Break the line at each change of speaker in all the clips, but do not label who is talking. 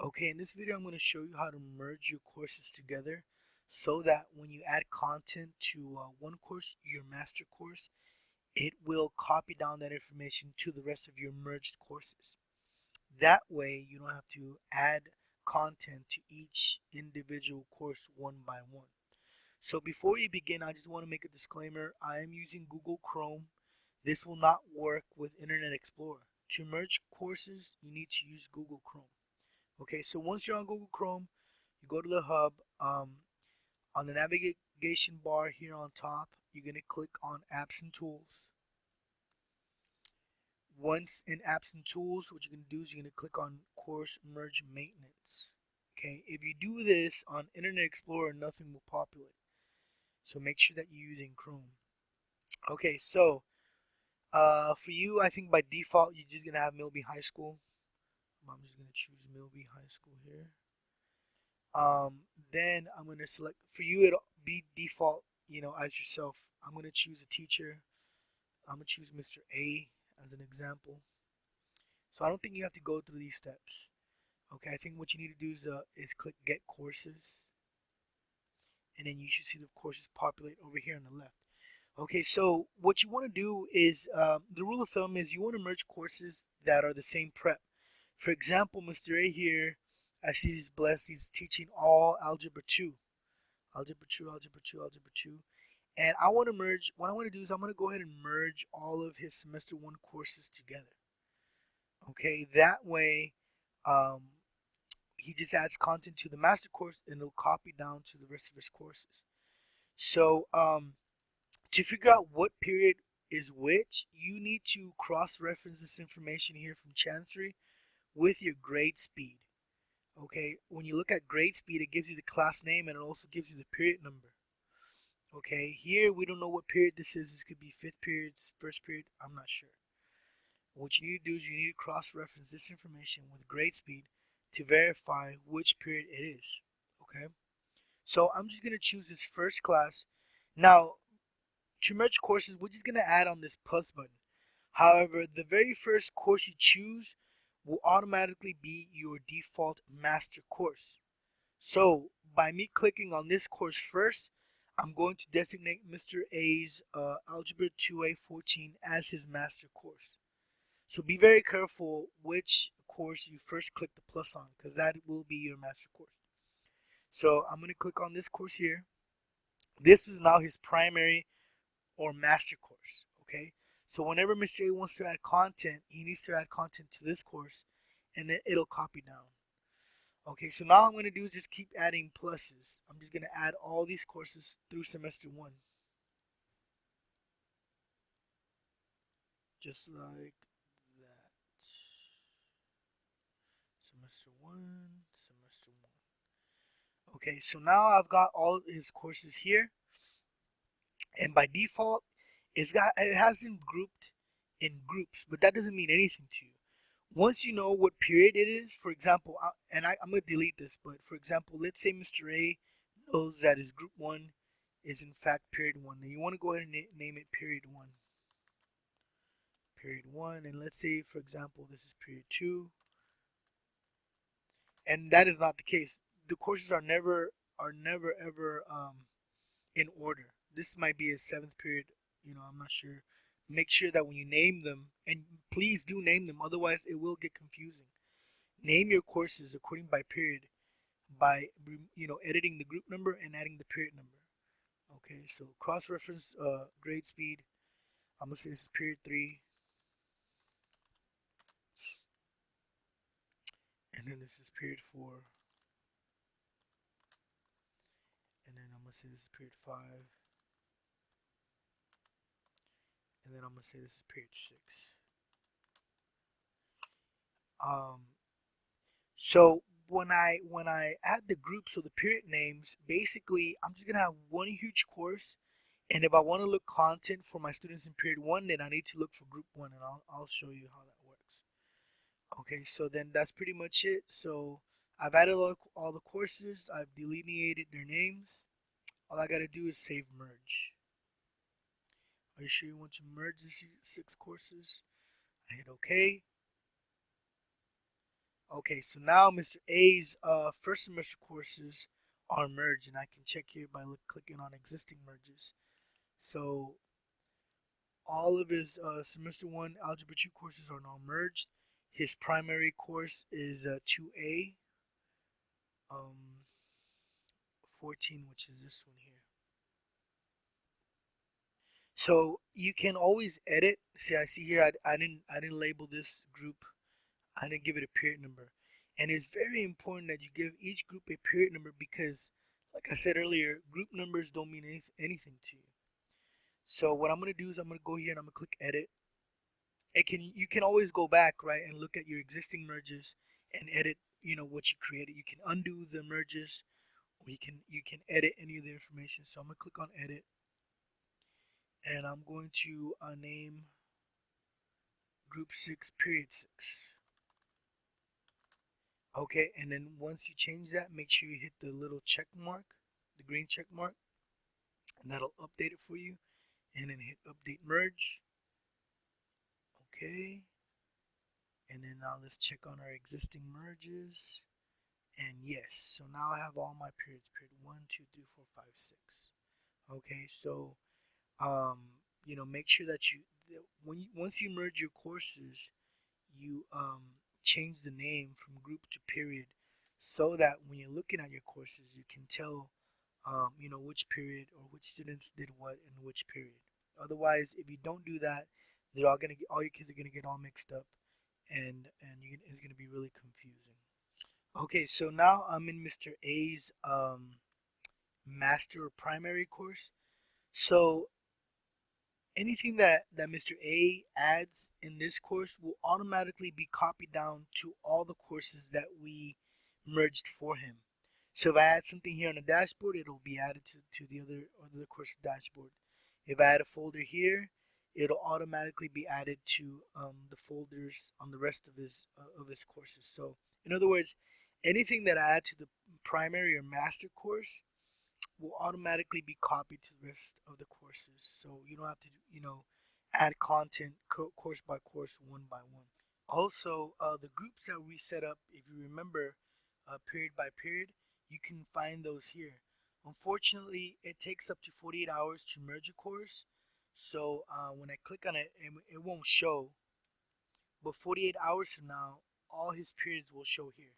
Okay, in this video I'm going to show you how to merge your courses together so that when you add content to one course, your master course, it will copy down that information to the rest of your merged courses. That way you don't have to add content to each individual course one by one. So before we begin, I just want to make a disclaimer. I am using Google Chrome. This will not work with Internet Explorer. To merge courses, you need to use Google Chrome. Okay, so once you're on Google Chrome, you go to the hub. On the navigation bar here on top, you're going to click on Apps and Tools. Once in Apps and Tools, what you're going to do is you're going to click on Course Merge Maintenance. Okay, if you do this on Internet Explorer, nothing will populate. So make sure that you're using Chrome. Okay, so for you, I think by default, you're just going to have Milby High School. I'm just going to choose Milby High School here. Then I'm going to select, for you it'll be default, as yourself. I'm going to choose a teacher. I'm going to choose Mr. A as an example. So I don't think you have to go through these steps. Okay, I think what you need to do is click Get Courses. And then you should see the courses populate over here on the left. Okay, so what you want to do is, the rule of thumb is you want to merge courses that are the same prep. For example, Mr. A here, I see he's blessed, he's teaching all Algebra 2. Algebra 2, Algebra 2, Algebra 2. And I want to merge, what I want to do is I'm going to go ahead and merge all of his semester 1 courses together. Okay, that way he just adds content to the master course and it'll copy down to the rest of his courses. So to figure out what period is which, you need to cross-reference this information here from Chancery with your grade speed. Okay, when you look at grade speed, it gives you the class name and it also gives you the period number. Okay, here we don't know what period this is. This could be 5th period, 1st period, I'm not sure. What you need to do is you need to cross-reference this information with grade speed to verify which period it is. Okay, so I'm just going to choose this first class. Now, to merge courses, we're just going to add on this plus button. However, the very first course you choose will automatically be your default master course. So by me clicking on this course first, I'm going to designate Mr. A's Algebra 2A 14 as his master course. So be very careful which course you first click the plus on, because that will be your master course. So I'm going to click on this course here. This is now his primary or master course. Okay, so whenever Mr. A wants to add content, he needs to add content to this course, and then it'll copy down. Okay, so now I'm going to do is just keep adding pluses. I'm just going to add all these courses through semester 1. Just like that. Semester 1, semester 1. Okay, so now I've got all his courses here. And by default, it has them grouped in groups, but that doesn't mean anything to you. Once you know what period it is, for example, I'm going to delete this, but for example, let's say Mr. A knows that his group 1 is in fact period 1. Then you want to go ahead and name it period 1. Period 1, and let's say, for example, this is period 2. And that is not the case. The courses are never ever in order. This might be a 7th period, I'm not sure. Make sure that when you name them, and please do name them, otherwise it will get confusing. Name your courses according by period by editing the group number and adding the period number. Okay, so cross-reference grade speed. I'm gonna say this is period 3, and then this is period 4, and then I'm gonna say this is period 5, and then I'm gonna say this is period 6. Um, so when I add the groups or the period names, basically I'm just gonna have one huge course, and if I want to look content for my students in period 1, then I need to look for group 1, and I'll show you how that works. Okay, so then that's pretty much it. So I've added all the courses, I've delineated their names. All I gotta do is save merge. Are you sure you want to merge these 6 courses? I hit OK. Okay, so now Mr. A's first semester courses are merged, and I can check here by clicking on existing merges. So all of his semester 1 algebra 2 courses are now merged. His primary course is 2A, um, 14, which is this one here. So you can always edit. See, I see here I didn't label this group. I didn't give it a period number. And it's very important that you give each group a period number because, like I said earlier, group numbers don't mean anything to you. So what I'm gonna do is I'm gonna go here and I'm gonna click edit. You can always go back, right, and look at your existing merges and edit, what you created. You can undo the merges, or you can edit any of the information. So I'm gonna click on edit, and I'm going to name group 6 period 6. Okay, and then once you change that, make sure you hit the little check mark, the green check mark, and that'll update it for you. And then hit update merge. Okay, and then now let's check on our existing merges. And yes, so now I have all my periods, period 1, 2, 3, 4, 5, 6. Okay, so make sure that once you merge your courses, you change the name from group to period, so that when you're looking at your courses, you can tell which period or which students did what in which period. Otherwise, if you don't do that, all your kids are gonna get all mixed up, and it's gonna be really confusing. Okay, so now I'm in Mr. A's master or primary course. So anything that Mr. A adds in this course will automatically be copied down to all the courses that we merged for him. So if I add something here on the dashboard, it'll be added to the other course dashboard. If I add a folder here, it'll automatically be added to the folders on the rest of his courses. So in other words, anything that I add to the primary or master course will automatically be copied to the rest of the courses. So you don't have to, add content course by course, one by one. Also, the groups that we set up, if you remember, period by period, you can find those here. Unfortunately, it takes up to 48 hours to merge a course. So when I click on it, it won't show. But 48 hours from now, all his periods will show here.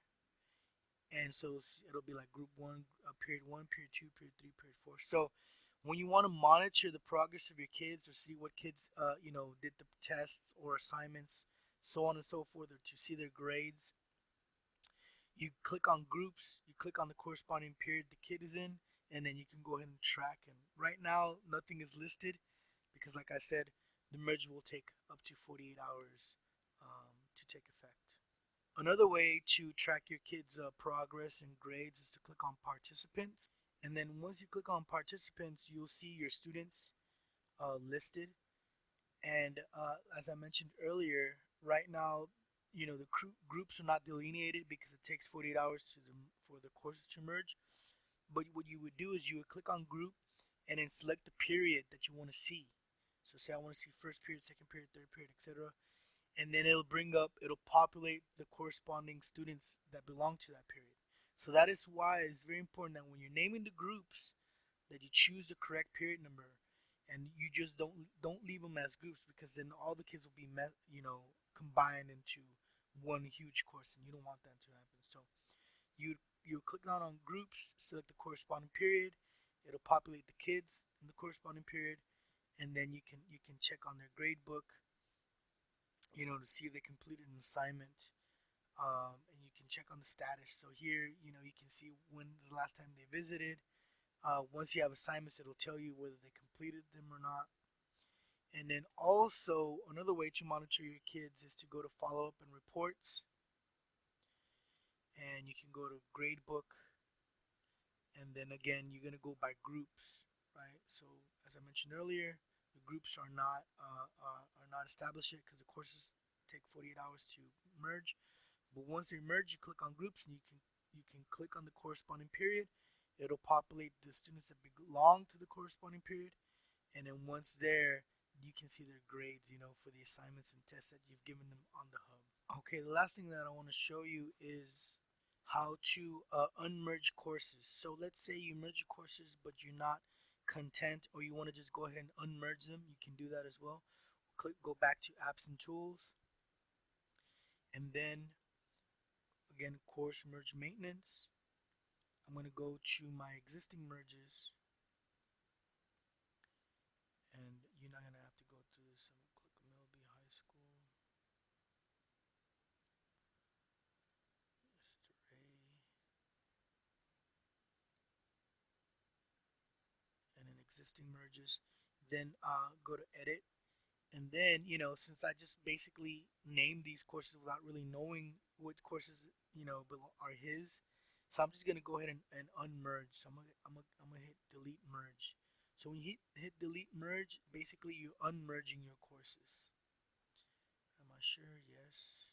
And so it'll be like group 1, period 2, period 3, period 4. So when you want to monitor the progress of your kids or see what kids did the tests or assignments, so on and so forth, or to see their grades, you click on groups, you click on the corresponding period the kid is in, and then you can go ahead and track him. Right now nothing is listed because, like I said, the merge will take up to 48 hours to take effect. Another way to track your kids' progress and grades is to click on participants. And then once you click on participants, you'll see your students listed. And as I mentioned earlier, right now, the groups are not delineated because it takes 48 hours for the courses to merge. But what you would do is you would click on group and then select the period that you want to see. So say I want to see first period, second period, third period, etc. And then it'll populate the corresponding students that belong to that period. So that is why it's very important that when you're naming the groups, that you choose the correct period number, and you just don't leave them as groups, because then all the kids will be combined into one huge course, and you don't want that to happen. So you click down on groups, select the corresponding period, it'll populate the kids in the corresponding period, and then you can check on their grade book, to see if they completed an assignment, and you can check on the status. So here, you can see when the last time they visited. Once you have assignments, it'll tell you whether they completed them or not. And then also, another way to monitor your kids is to go to follow up and reports, and you can go to grade book, and then again, you're gonna go by groups, right? So as I mentioned earlier, the groups are not established yet because the courses take 48 hours to merge. But once they merge, you click on groups, and you can click on the corresponding period. It'll populate the students that belong to the corresponding period, and then once there, you can see their grades, for the assignments and tests that you've given them on the hub. Okay, the last thing that I want to show you is how to unmerge courses. So let's say you merge your courses, but you're not content, or you want to just go ahead and unmerge them. You can do that as well. Go back to apps and tools, and then again, course merge maintenance. I'm going to go to my existing merges, and you're not going to have to go through this. I'm going to click Milby High School, Mr. A, and then existing merges. Then go to edit. And then, since I just basically named these courses without really knowing what courses, are his, so I'm just gonna go ahead and unmerge. So I'm gonna hit delete merge. So when you hit delete merge, basically you're unmerging your courses. Am I sure? Yes.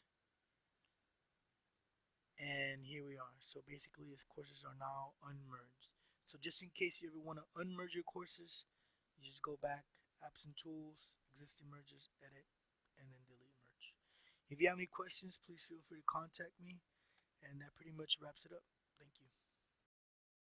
And here we are. So basically his courses are now unmerged. So just in case you ever want to unmerge your courses, you just go back, apps and tools, existing merges, edit, and then delete merge. If you have any questions, please feel free to contact me. And that pretty much wraps it up. Thank you.